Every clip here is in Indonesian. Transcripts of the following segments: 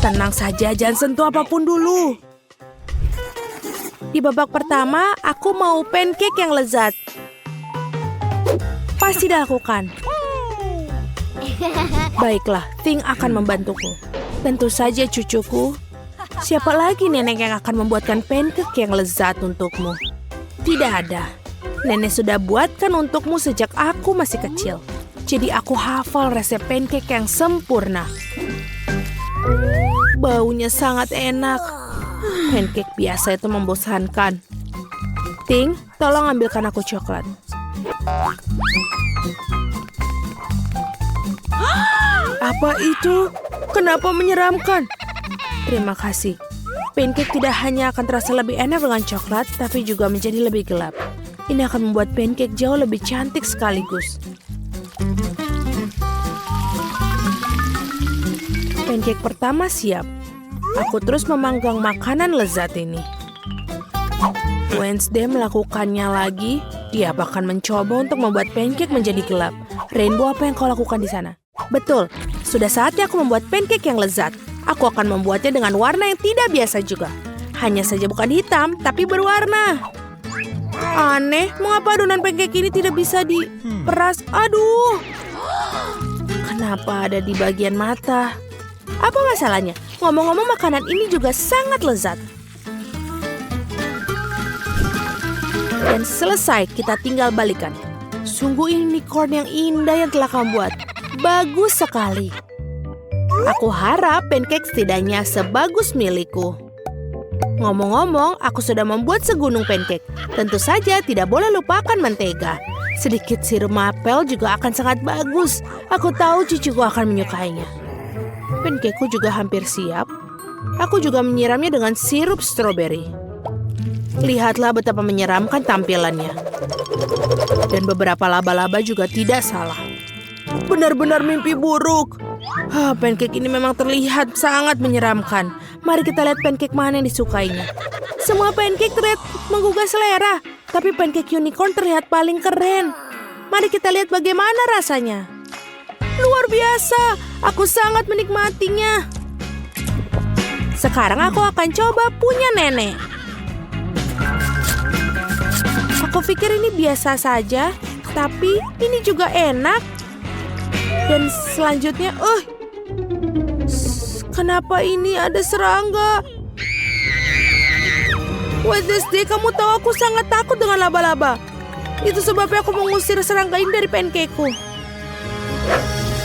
Tenang saja, jangan sentuh apapun dulu. Di babak pertama, aku mau pancake yang lezat. Pasti dilakukan. Baiklah, Ting akan membantuku. Tentu saja cucuku. Siapa lagi nenek yang akan membuatkan pancake yang lezat untukmu? Tidak ada. Nenek sudah buatkan untukmu sejak aku masih kecil. Jadi aku hafal resep pancake yang sempurna. Baunya sangat enak. Pancake biasa itu membosankan. Ting, tolong ambilkan aku coklat. Apa itu? Kenapa menyeramkan? Terima kasih. Pancake tidak hanya akan terasa lebih enak dengan coklat, tapi juga menjadi lebih gelap. Ini akan membuat pancake jauh lebih cantik sekaligus. Pancake pertama siap. Aku terus memanggang makanan lezat ini. Wednesday melakukannya lagi. Dia bahkan mencoba untuk membuat pancake menjadi gelap. Rainbow, apa yang kau lakukan di sana? Betul, sudah saatnya aku membuat pancake yang lezat. Aku akan membuatnya dengan warna yang tidak biasa juga. Hanya saja bukan hitam, tapi berwarna. Aneh, mengapa adonan pancake ini tidak bisa diperas? Aduh, kenapa ada di bagian mata? Apa masalahnya? Ngomong-ngomong, makanan ini juga sangat lezat. Dan selesai, kita tinggal balikan. Sungguh ini unicorn yang indah yang telah kamu buat. Bagus sekali. Aku harap pancake setidaknya sebagus milikku. Ngomong-ngomong, aku sudah membuat segunung pancake. Tentu saja tidak boleh lupakan mentega. Sedikit sirup maple juga akan sangat bagus. Aku tahu cucuku akan menyukainya. Pancakeku juga hampir siap. Aku juga menyiramnya dengan sirup stroberi. Lihatlah betapa menyeramkan tampilannya. Dan beberapa laba-laba juga tidak salah. Benar-benar mimpi buruk. Pancake ini memang terlihat sangat menyeramkan. Mari kita lihat pancake mana yang disukainya. Semua pancake terlihat menggugah selera. Tapi pancake unicorn terlihat paling keren. Mari kita lihat bagaimana rasanya. Luar biasa, aku sangat menikmatinya. Sekarang aku akan coba punya nenek. Aku pikir ini biasa saja, tapi ini juga enak. Dan selanjutnya, kenapa ini ada serangga? Wednesday, kamu tahu aku sangat takut dengan laba-laba. Itu sebabnya aku mengusir serangga ini dari pancakeku.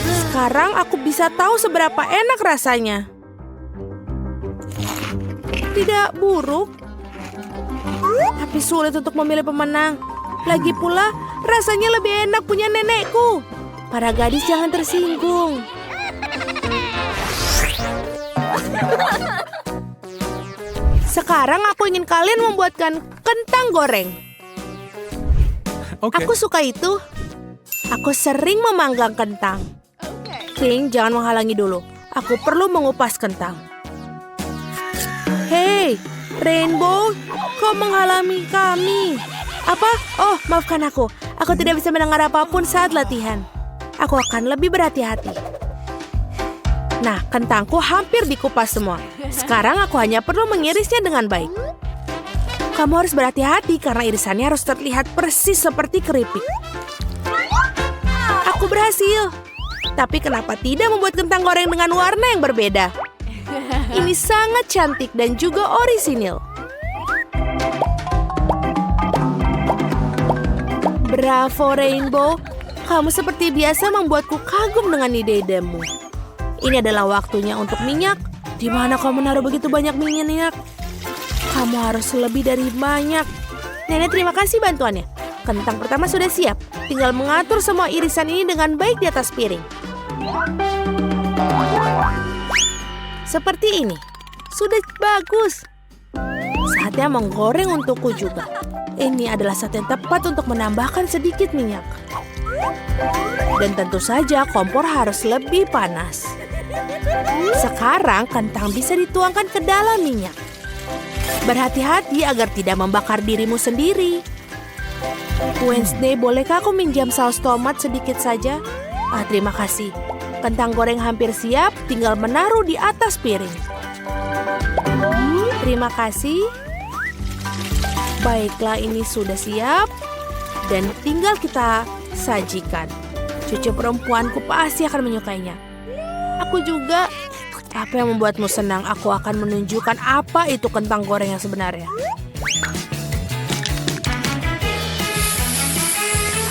Sekarang aku bisa tahu seberapa enak rasanya. Tidak buruk, tapi sulit untuk memilih pemenang. Lagi pula, rasanya lebih enak punya nenekku. Para gadis jangan tersinggung. Sekarang aku ingin kalian membuatkan kentang goreng. Okay. Aku suka itu. Aku sering memanggang kentang. King, jangan menghalangi dulu. Aku perlu mengupas kentang. Hei, Rainbow, kau menghalangi kami. Apa? Oh, maafkan aku. Aku tidak bisa mendengar apapun saat latihan. Aku akan lebih berhati-hati. Nah, kentangku hampir dikupas semua. Sekarang aku hanya perlu mengirisnya dengan baik. Kamu harus berhati-hati karena irisannya harus terlihat persis seperti keripik. Aku berhasil. Tapi kenapa tidak membuat kentang goreng dengan warna yang berbeda? Ini sangat cantik dan juga orisinil. Bravo, Rainbow. Kamu seperti biasa membuatku kagum dengan ide-idemu. Ini adalah waktunya untuk minyak. Di mana kau menaruh begitu banyak minyak? Kamu harus lebih dari banyak. Nenek, terima kasih bantuannya. Kentang pertama sudah siap. Tinggal mengatur semua irisan ini dengan baik di atas piring. Seperti ini. Sudah bagus. Saatnya menggoreng untukku juga. Ini adalah saat yang tepat untuk menambahkan sedikit minyak. Dan tentu saja kompor harus lebih panas. Sekarang kentang bisa dituangkan ke dalam minyak. Berhati-hati agar tidak membakar dirimu sendiri. Wednesday, bolehkah aku minjam saus tomat sedikit saja? Terima kasih. Kentang goreng hampir siap, tinggal menaruh di atas piring. Terima kasih. Baiklah, ini sudah siap. Dan tinggal kita sajikan. Cucu perempuanku pasti akan menyukainya. Aku juga. Apa yang membuatmu senang? Aku akan menunjukkan apa itu kentang goreng yang sebenarnya.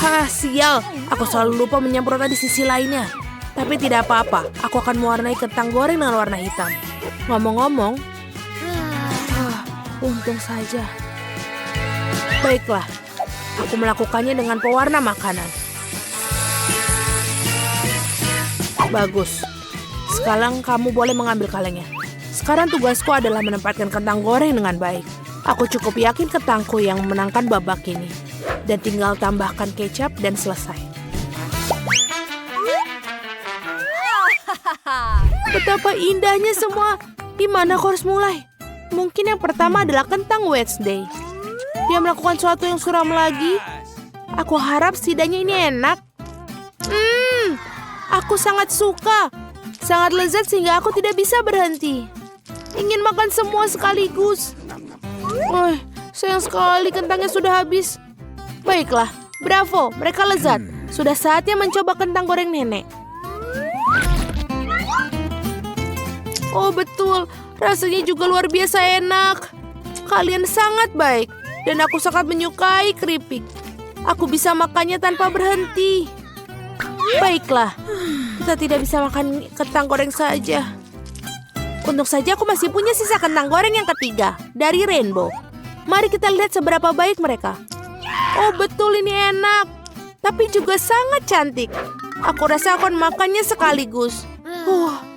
Hah, sial. Aku selalu lupa menyemprotnya di sisi lainnya. Tapi tidak apa-apa, aku akan mewarnai kentang goreng dengan warna hitam. Ngomong-ngomong, untung saja. Baiklah, aku melakukannya dengan pewarna makanan. Bagus. Sekarang kamu boleh mengambil kalengnya. Sekarang tugasku adalah menempatkan kentang goreng dengan baik. Aku cukup yakin kentangku yang memenangkan babak ini. Dan tinggal tambahkan kecap dan selesai. Betapa indahnya semua. Di mana aku harus mulai? Mungkin yang pertama adalah kentang Wednesday. Dia melakukan sesuatu yang suram lagi. Aku harap setidaknya ini enak. Aku sangat suka. Sangat lezat sehingga aku tidak bisa berhenti. Ingin makan semua sekaligus. Sayang sekali kentangnya sudah habis. Baiklah, bravo, mereka lezat. Sudah saatnya mencoba kentang goreng nenek. Oh betul, rasanya juga luar biasa enak. Kalian sangat baik, dan aku sangat menyukai keripik. Aku bisa makannya tanpa berhenti. Baiklah, kita tidak bisa makan kentang goreng saja. Untung saja aku masih punya sisa kentang goreng yang ketiga, dari Rainbow. Mari kita lihat seberapa baik mereka. Oh betul, ini enak. Tapi juga sangat cantik. Aku rasa aku akan makannya sekaligus.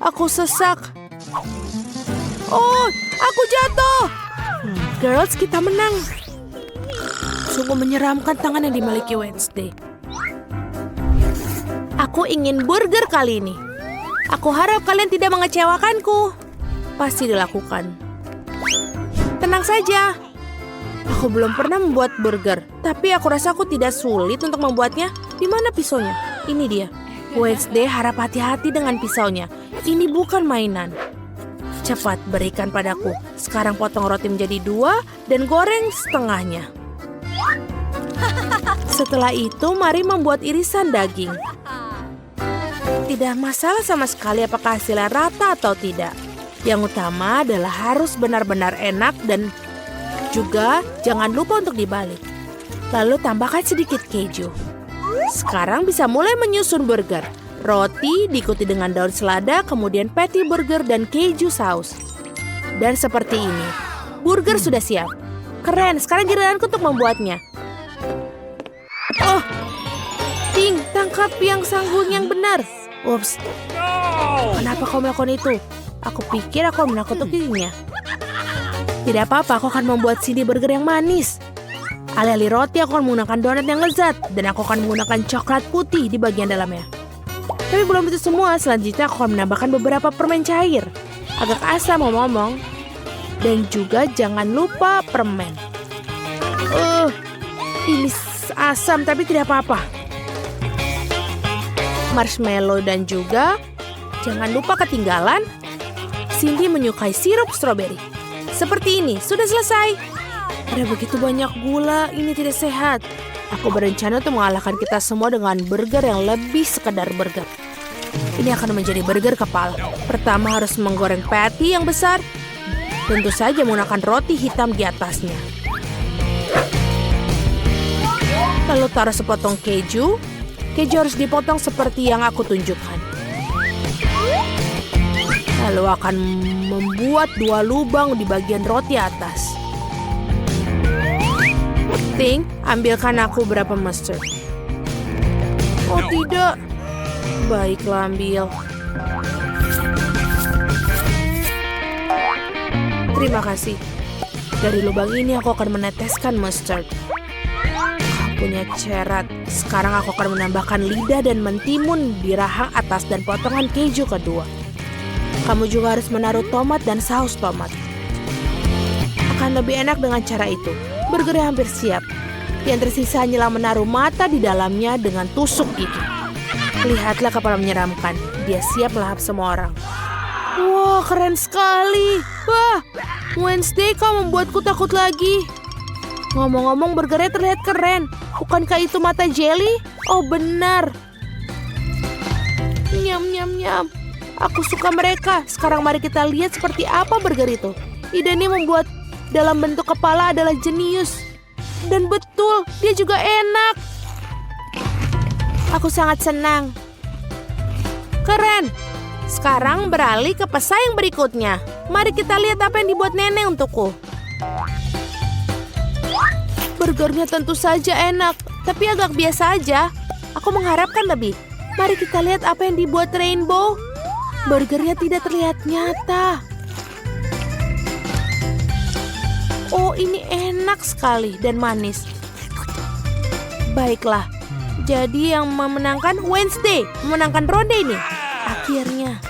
Aku sesak. Oh, aku jatuh. Girls, kita menang. Sungguh menyeramkan tangan yang dimiliki Wednesday. Aku ingin burger kali ini. Aku harap kalian tidak mengecewakanku. Pasti dilakukan. Tenang saja. Aku belum pernah membuat burger. Tapi aku rasa aku tidak sulit untuk membuatnya. Di mana pisaunya? Ini dia. Wednesday harap hati-hati dengan pisaunya. Ini bukan mainan. Cepat, berikan padaku. Sekarang potong roti menjadi 2 dan goreng setengahnya. Setelah itu, mari membuat irisan daging. Tidak masalah sama sekali apakah hasilnya rata atau tidak. Yang utama adalah harus benar-benar enak dan juga jangan lupa untuk dibalik. Lalu tambahkan sedikit keju. Sekarang bisa mulai menyusun burger. Roti diikuti dengan daun selada, kemudian patty burger dan keju saus. Dan seperti ini, burger sudah siap. Keren, sekarang giliranku untuk membuatnya. Oh, Ting, tangkap yang sanggung yang benar. Ups, kenapa kau melakukan itu? Aku pikir aku menakut-nakutinya. Tidak apa-apa, aku akan membuat CD burger yang manis. Alih-alih roti, aku akan menggunakan donat yang lezat. Dan aku akan menggunakan coklat putih di bagian dalamnya. Tapi belum itu semua, selanjutnya aku akan menambahkan beberapa permen cair. Agak asam ngomong-ngomong. Dan juga jangan lupa permen. Ini asam tapi tidak apa-apa. Marshmallow dan juga, jangan lupa ketinggalan, Cindy menyukai sirup stroberi. Seperti ini, sudah selesai. Ada begitu banyak gula, ini tidak sehat. Aku berencana untuk mengalahkan kita semua dengan burger yang lebih sekedar burger. Ini akan menjadi burger kepala. Pertama harus menggoreng patty yang besar. Tentu saja menggunakan roti hitam di atasnya. Lalu taruh sepotong keju. Keju harus dipotong seperti yang aku tunjukkan. Lalu akan membuat 2 lubang di bagian roti atas. Ting, ambilkan aku berapa mustard. Oh tidak. Baiklah, ambil. Terima kasih. Dari lubang ini aku akan meneteskan mustard. Punya cerat. Sekarang aku akan menambahkan lidah dan mentimun di rahang atas dan potongan keju kedua. Kamu juga harus menaruh tomat dan saus tomat. Akan lebih enak dengan cara itu. Burgernya hampir siap. Yang tersisa hanyalah menaruh mata di dalamnya dengan tusuk gigi. Lihatlah kapal menyeramkan. Dia siap melahap semua orang. Wah, keren sekali. Wah, Wednesday, kau membuatku takut lagi. Ngomong-ngomong, burgernya terlihat keren. Bukankah itu mata jelly? Oh, benar. Nyam, nyam, nyam. Aku suka mereka. Sekarang mari kita lihat seperti apa burger itu. Ide ini membuat dalam bentuk kepala adalah jenius. Dan betul, dia juga enak. Aku sangat senang. Keren. Sekarang beralih ke pesaing berikutnya. Mari kita lihat apa yang dibuat nenek untukku. Burgernya tentu saja enak, tapi agak biasa aja. Aku mengharapkan lebih. Mari kita lihat apa yang dibuat Rainbow. Burgernya tidak terlihat nyata. Oh, ini enak sekali dan manis. Baiklah, jadi yang memenangkan Wednesday, memenangkan ronde ini. Akhirnya.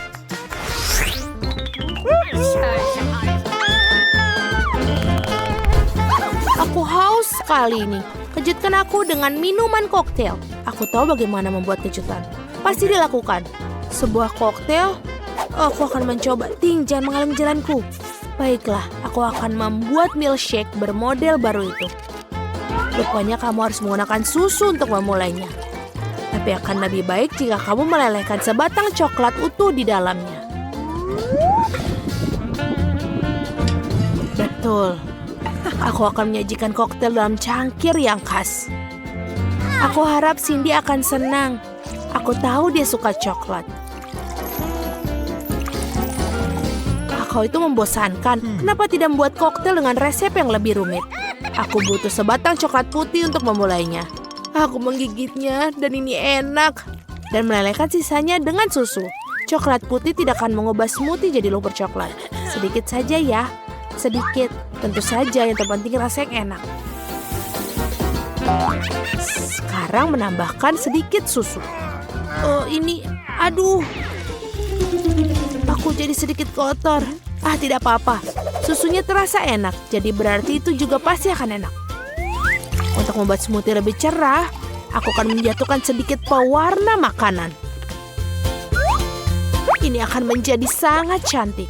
Aku haus sekali ini. Kejutkan aku dengan minuman koktail. Aku tahu bagaimana membuat kejutan. Pasti dilakukan. Sebuah koktail. Aku akan mencoba. Ting, jangan menghalangi jalanku. Baiklah, aku akan membuat milkshake bermodel baru itu. Rupanya kamu harus menggunakan susu untuk memulainya. Tapi akan lebih baik jika kamu melelehkan sebatang coklat utuh di dalamnya. Betul. Aku akan menyajikan koktail dalam cangkir yang khas. Aku harap Cindy akan senang. Aku tahu dia suka coklat. Kau itu membosankan. Kenapa tidak membuat koktail dengan resep yang lebih rumit? Aku butuh sebatang coklat putih untuk memulainya. Aku menggigitnya dan ini enak. Dan melelehkan sisanya dengan susu. Coklat putih tidak akan mengubah smoothie jadi lumpur coklat. Sedikit saja ya. Sedikit. Tentu saja yang terpenting rasa yang enak. Sekarang menambahkan sedikit susu. Oh ini, aduh. Aku jadi sedikit kotor. Tidak apa-apa. Susunya terasa enak, jadi berarti itu juga pasti akan enak. Untuk membuat smoothie lebih cerah, aku akan menjatuhkan sedikit pewarna makanan. Ini akan menjadi sangat cantik.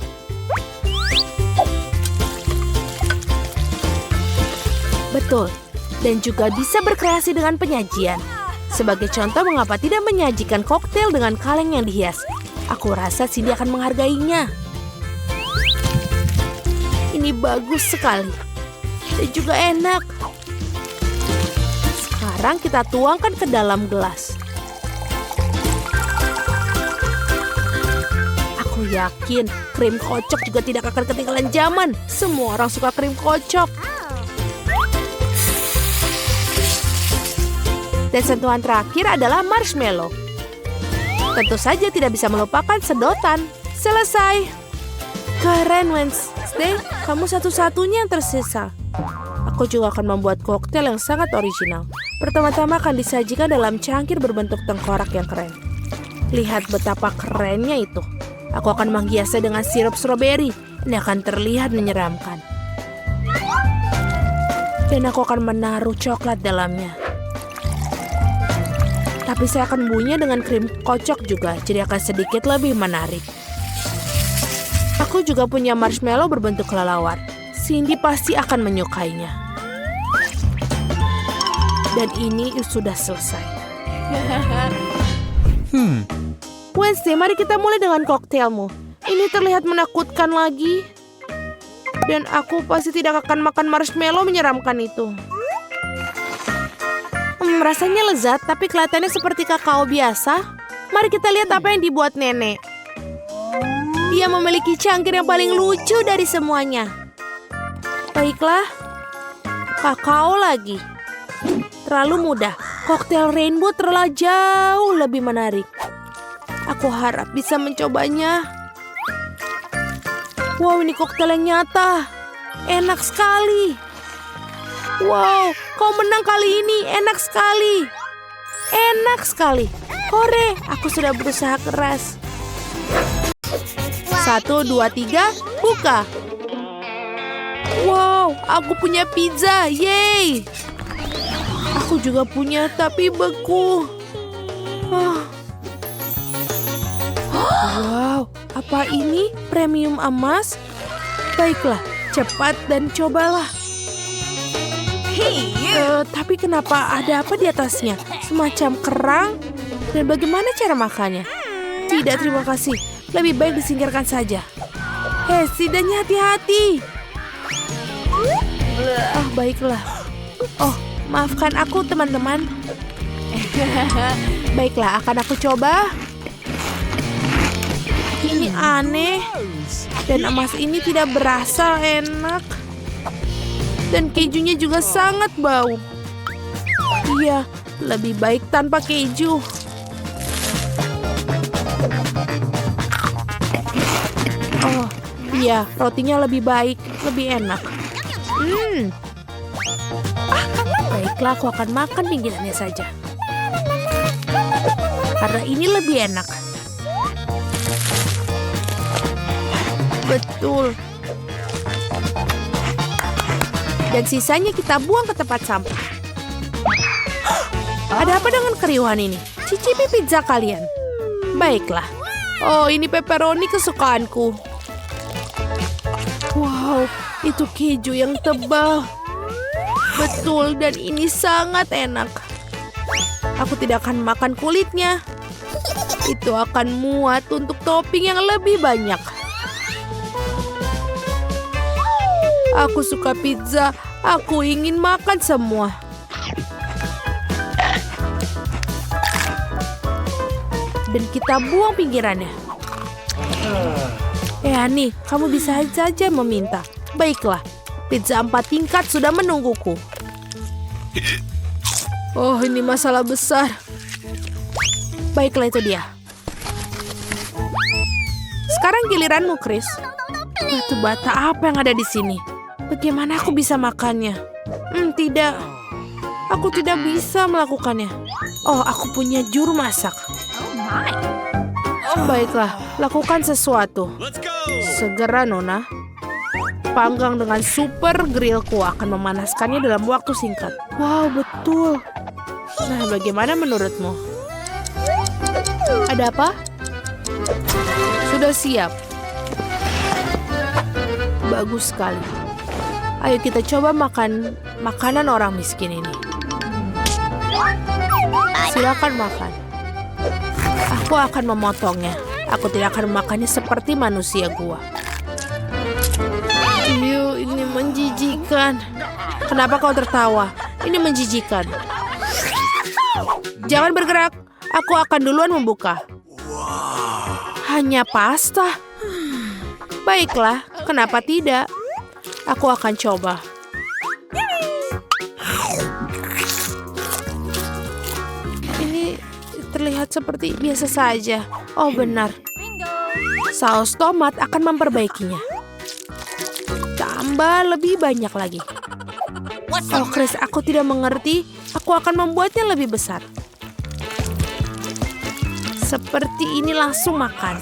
Betul, dan juga bisa berkreasi dengan penyajian. Sebagai contoh, mengapa tidak menyajikan koktail dengan kaleng yang dihias? Aku rasa Cindy akan menghargainya. Ini bagus sekali. Dan juga enak. Sekarang kita tuangkan ke dalam gelas. Aku yakin krim kocok juga tidak akan ketinggalan zaman. Semua orang suka krim kocok. Dan sentuhan terakhir adalah marshmallow. Tentu saja tidak bisa melupakan sedotan. Selesai. Keren, Wednesday. Kamu satu-satunya yang tersisa. Aku juga akan membuat koktail yang sangat original. Pertama-tama akan disajikan dalam cangkir berbentuk tengkorak yang keren. Lihat betapa kerennya itu. Aku akan menghiasnya dengan sirup stroberi. Ini akan terlihat menyeramkan. Dan aku akan menaruh coklat dalamnya. Tapi saya akan membuatnya dengan krim kocok juga, jadi akan sedikit lebih menarik. Aku juga punya marshmallow berbentuk kelelawar. Cindy pasti akan menyukainya. Dan ini sudah selesai. Wednesday, mari kita mulai dengan koktailmu. Ini terlihat menakutkan lagi. Dan aku pasti tidak akan makan marshmallow menyeramkan itu. Rasanya lezat, tapi kelihatannya seperti kakao biasa. Mari kita lihat apa yang dibuat nenek. Dia memiliki cangkir yang paling lucu dari semuanya. Baiklah, kakao lagi. Terlalu mudah. Koktail rainbow terlalu jauh lebih menarik. Aku harap bisa mencobanya. Wow, ini koktail yang nyata. Enak sekali. Wow, kau menang kali ini. Enak sekali. Enak sekali. Hore, aku sudah berusaha keras. 1, 2, 3, buka. Wow, aku punya pizza. Yeay. Aku juga punya, tapi beku. Wow, apa ini? Premium emas? Baiklah, cepat dan cobalah. Tapi kenapa ada apa di atasnya? Semacam kerang? Dan bagaimana cara makannya? Tidak, terima kasih. Lebih baik disingkirkan saja. Hei, setidaknya hati-hati. Baiklah. Oh, maafkan aku teman-teman. Baiklah, akan aku coba. Ini aneh. Dan emas ini tidak berasa enak. Dan kejunya juga sangat bau. Iya, lebih baik tanpa keju. Oh, iya, rotinya lebih baik, lebih enak. Baiklah, aku akan makan pinggirannya saja. Karena ini lebih enak. Betul. Dan sisanya kita buang ke tempat sampah. Ada apa dengan keriuhan ini? Cicipi pizza kalian. Baiklah. Oh, ini pepperoni kesukaanku. Wow, itu keju yang tebal. Betul, dan ini sangat enak. Aku tidak akan makan kulitnya. Itu akan muat untuk topping yang lebih banyak. Aku suka pizza. Aku ingin makan semua. Dan kita buang pinggirannya. Ani, kamu bisa saja meminta. Baiklah, pizza 4 tingkat sudah menungguku. Oh, ini masalah besar. Baiklah, itu dia. Sekarang giliranmu, Chris. Batu bata apa yang ada di sini? Bagaimana aku bisa makannya? Tidak. Aku tidak bisa melakukannya. Oh, aku punya juru masak. Baiklah, lakukan sesuatu. Segera, Nona. Panggang dengan super grillku akan memanaskannya dalam waktu singkat. Wow, betul. Nah, bagaimana menurutmu? Ada apa? Sudah siap. Bagus sekali. Ayo kita coba makan makanan orang miskin ini. Silakan makan. Aku akan memotongnya. Aku tidak akan memakannya seperti manusia gua. Ini menjijikan. Kenapa kau tertawa? Ini menjijikan. Jangan bergerak. Aku akan duluan membuka. Hanya pasta. Baiklah, kenapa tidak? Aku akan coba. Ini terlihat seperti biasa saja. Oh, benar. Saus tomat akan memperbaikinya. Tambah lebih banyak lagi. Oh, Chris, aku tidak mengerti. Aku akan membuatnya lebih besar. Seperti ini, langsung makan.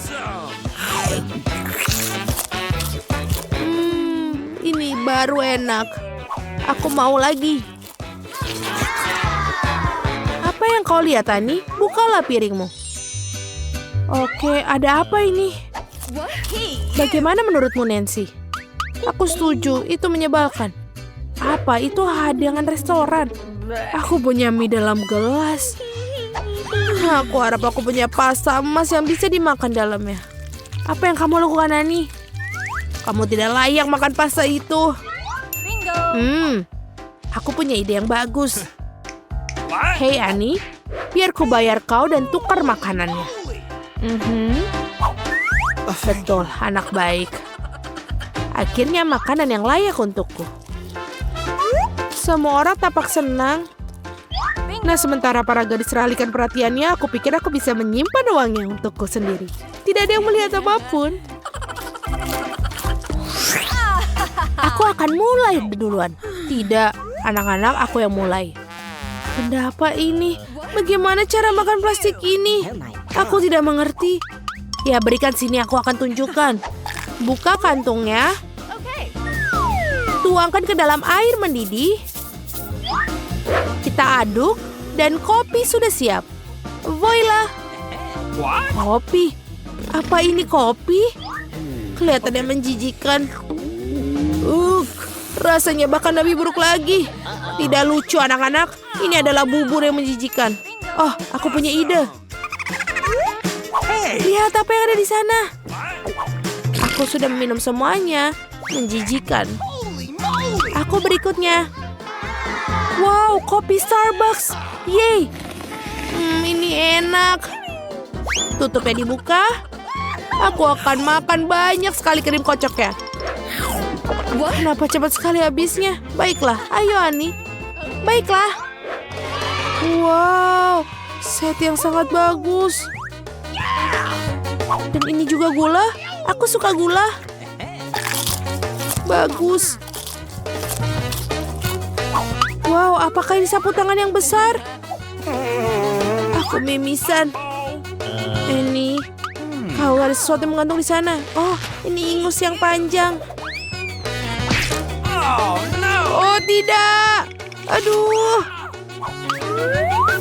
Ini baru enak. Aku mau lagi. Apa yang kau lihat, Ani? Bukalah piringmu. Oke, ada apa ini? Bagaimana menurutmu, Nancy? Aku setuju, itu menyebalkan. Apa? Itu hidangan restoran. Aku punya mie dalam gelas. Aku harap aku punya pasta emas yang bisa dimakan dalamnya. Apa yang kamu lakukan, Ani? Kamu tidak layak makan pasta itu. Aku punya ide yang bagus. Hei, Ani, biar ku bayar kau dan tukar makanannya. Betul, anak baik. Akhirnya makanan yang layak untukku. Semua orang tampak senang. Nah, sementara para gadis alihkan perhatiannya, aku pikir aku bisa menyimpan uangnya untukku sendiri. Tidak ada yang melihat apapun. Aku akan mulai duluan. Tidak, anak-anak, aku yang mulai. Benda apa ini? Bagaimana cara makan plastik ini? Aku tidak mengerti. Ya, berikan sini, aku akan tunjukkan. Buka kantungnya. Tuangkan ke dalam air mendidih. Kita aduk dan kopi sudah siap. Voila. Kopi. Apa ini kopi? Kelihatannya menjijikan. Rasanya bahkan lebih buruk lagi. Tidak lucu anak-anak. Ini adalah bubur yang menjijikan. Oh, aku punya ide. Lihat apa yang ada di sana. Aku sudah meminum semuanya. Menjijikan. Aku berikutnya. Wow, kopi Starbucks. Yeay. Ini enak. Tutupnya dibuka. Aku akan makan banyak sekali krim kocoknya. Kenapa cepat sekali habisnya? Baiklah, ayo Ani. Baiklah. Wow, set yang sangat bagus. Dan ini juga gula. Aku suka gula. Bagus. Wow, apakah ini sapu tangan yang besar? Aku mimisan. Ini, kau ada sesuatu yang menggantung di sana. Oh, ini ingus yang panjang. Oh, tidak. Aduh.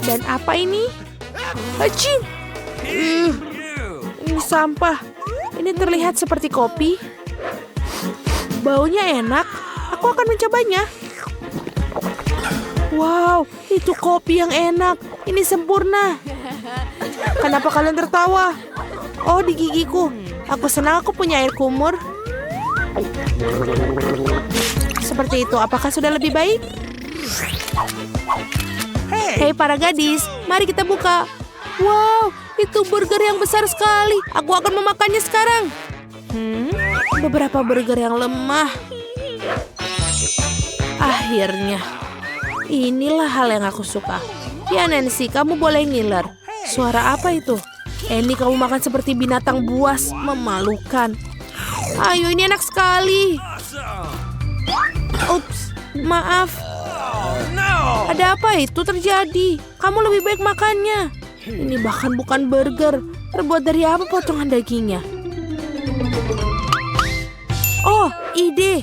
Dan apa ini? Hacim. Ini sampah. Ini terlihat seperti kopi. Baunya enak. Aku akan mencobanya. Wow, itu kopi yang enak. Ini sempurna. Kenapa kalian tertawa? Oh, di gigiku. Aku senang aku punya air kumur. Seperti itu, apakah sudah lebih baik? Hei para gadis, mari kita buka. Wow, itu burger yang besar sekali. Aku akan memakannya sekarang. Beberapa burger yang lemah. Akhirnya. Inilah hal yang aku suka. Ya Nancy, kamu boleh ngiler. Suara apa itu? Ini kamu makan seperti binatang buas. Memalukan. Ayo, ini enak sekali. Ups, maaf. Ada apa itu terjadi? Kamu lebih baik makannya. Ini bahkan bukan burger. Terbuat dari apa potongan dagingnya? Oh, ide.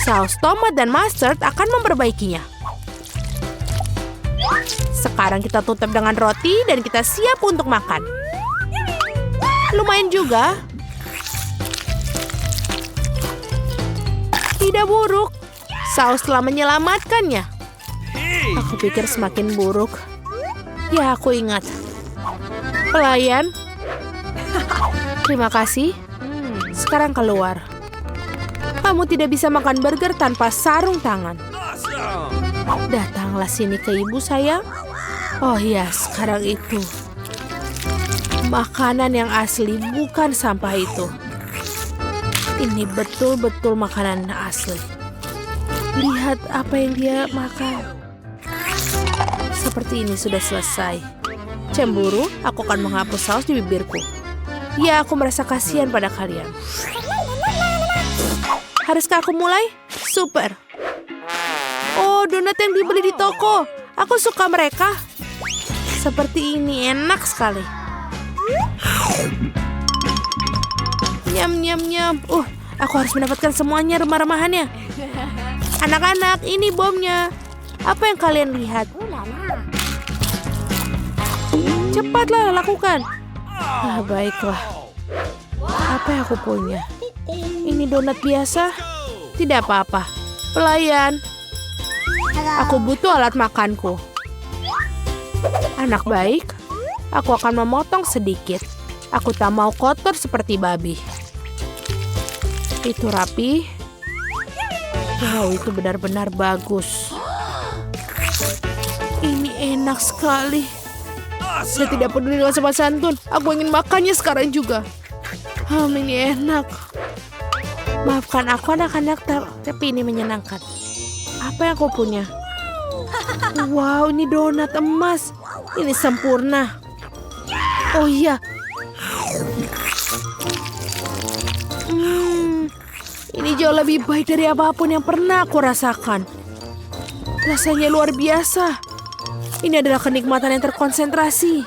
Saus tomat dan mustard akan memperbaikinya. Sekarang kita tutup dengan roti dan kita siap untuk makan. Lumayan juga. Tidak buruk. Saus telah menyelamatkannya. Aku pikir semakin buruk. Ya, aku ingat. Pelayan. Terima kasih. Sekarang keluar. Kamu tidak bisa makan burger tanpa sarung tangan. Datanglah sini ke ibu sayang. Oh ya, sekarang itu. Makanan yang asli, bukan sampah itu. Ini betul-betul makanan asli. Lihat apa yang dia makan. Seperti ini sudah selesai. Cemburu, aku akan menghapus saus di bibirku. Ya, aku merasa kasihan pada kalian. Haruskah aku mulai? Super. Oh, donat yang dibeli di toko. Aku suka mereka. Seperti ini, enak sekali. Nyam, nyam, nyam. Aku harus mendapatkan semuanya remah-remahannya. Anak-anak, ini bomnya. Apa yang kalian lihat? Cepatlah, lakukan. Baiklah. Apa yang aku punya? Ini donat biasa? Tidak apa-apa. Pelayan. Aku butuh alat makanku. Anak baik, aku akan memotong sedikit. Aku tak mau kotor seperti babi. Itu rapi. Wow, itu benar-benar bagus. Ini enak sekali. Saya tidak peduli dengan sopan santun. Aku ingin makannya sekarang juga. Ini enak. Maafkan aku anak-anak, tapi ini menyenangkan. Apa yang aku punya? Wow, ini donat emas. Ini sempurna. Oh iya. Ini jauh lebih baik dari apapun yang pernah aku rasakan. Rasanya luar biasa. Ini adalah kenikmatan yang terkonsentrasi.